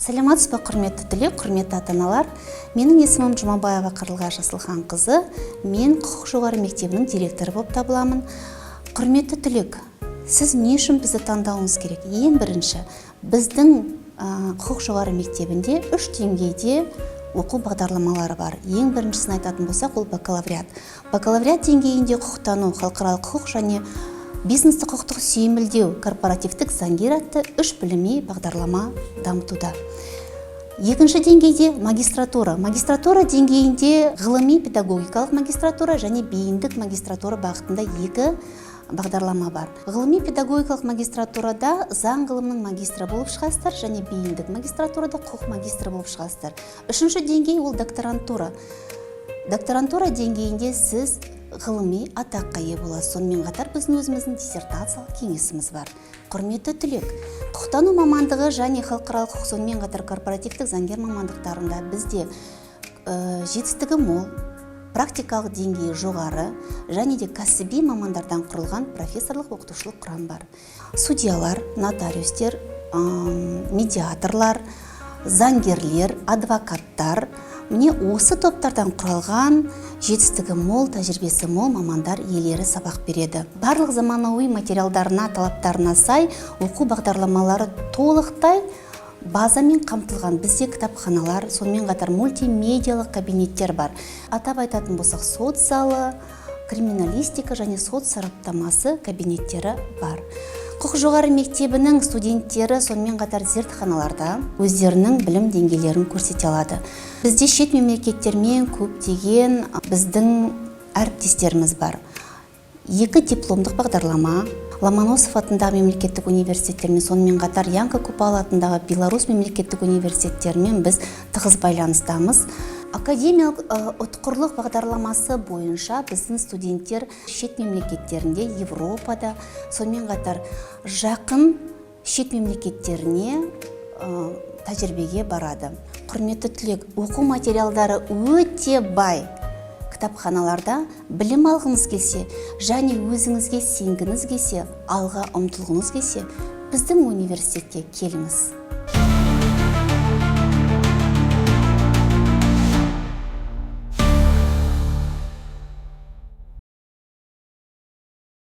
Саламатсыз ба, құрметті түлек, құрметті ата-аналар. Менің есімім Жұмабаева Қарлығаш Асылханқызы. Мен құқық жоғары мектебінің директоры болып табыламын. Құрметті түлек, сіз не үшін бізді таңдауыңыз керек? Ең бірінші, біздің құқық жоғары мектебінде 3 деңгейде оқу бағдарламалары бар. Ең біріншісін айтатын болсақ, ол бакалавриат. Бакалавриат деңгейінде құқықтану, халықаралық құқық және бизнесті құқықтық сүйемелдеу, корпоративтік заңгер атты 3 білімі бағдарлама дамытуда. Екінші деңгейде магистратура. Магистратура деңгейінде ғылыми педагогикалық магистратура және бейіндік магистратура бағытында 2 бағдарлама бар. Ғылыми педагогикалық магистратурада заң ғылымның магистрі болып шығасыздар және бейіндік магистратурада құқық магистрі болып шығасыздар. Үшінші деңгей ол докторантура. Докторантура деңгейінде сіз ғылыми атаққа ие боласыз. Сонымен қатар біздің өзіміздің диссертациялық кеңесіміз бар. Құрметті түлек, құқықтану мамандығы және халықаралық құқық, сонымен қатар корпоративтік заңгер мамандықтарында бізде жетістігі мол, практикалық деңгейі жоғары және де кәсіби мамандардан құрылған профессорлық оқытушылық құрам бар. Судьялар, нотариустер, медиаторлар, заңгерлер, адвокаттар, міне осы топтардан құралған жетістігі мол, тәжірибесі мол мамандар иелері сабақ береді. Барлық заманауи материалдарына, талаптарына сай оқу бағдарламалары толықтай базамен қамтылған. Бізде кітапханалар, сонымен қатар мультимедиялық кабинеттер бар. Атап айтатын болсақ, сот залы, криминалистика және сот сараптамасы кабинеттері бар. Құқық жоғары мектебінің студенттері сонымен қатар зертханаларда өздерінің білім деңгейлерін көрсете алады. Бізде шет мемлекеттермен көптеген біздің әріптестеріміз бар. 2 дипломдық бағдарлама, Ломоносов атындағы мемлекеттік университеттермен, сонымен қатар Янка Купала атындағы Беларусь мемлекеттік университеттермен біз тығыз байланыстамыз. Академиялық ұтқырлық бағдарламасы бойынша біздің студенттер шет мемлекеттерінде, Европада, сонымен қатар жақын шет мемлекеттеріне тәжірибеге барады. Құрметті түлек, оқу материалдары өте бай. Кітапханаларда білім алғыңыз келсе және өзіңізге сенгіңіз келсе, алға ұмтылғыңыз келсе, біздің университетке келіңіз.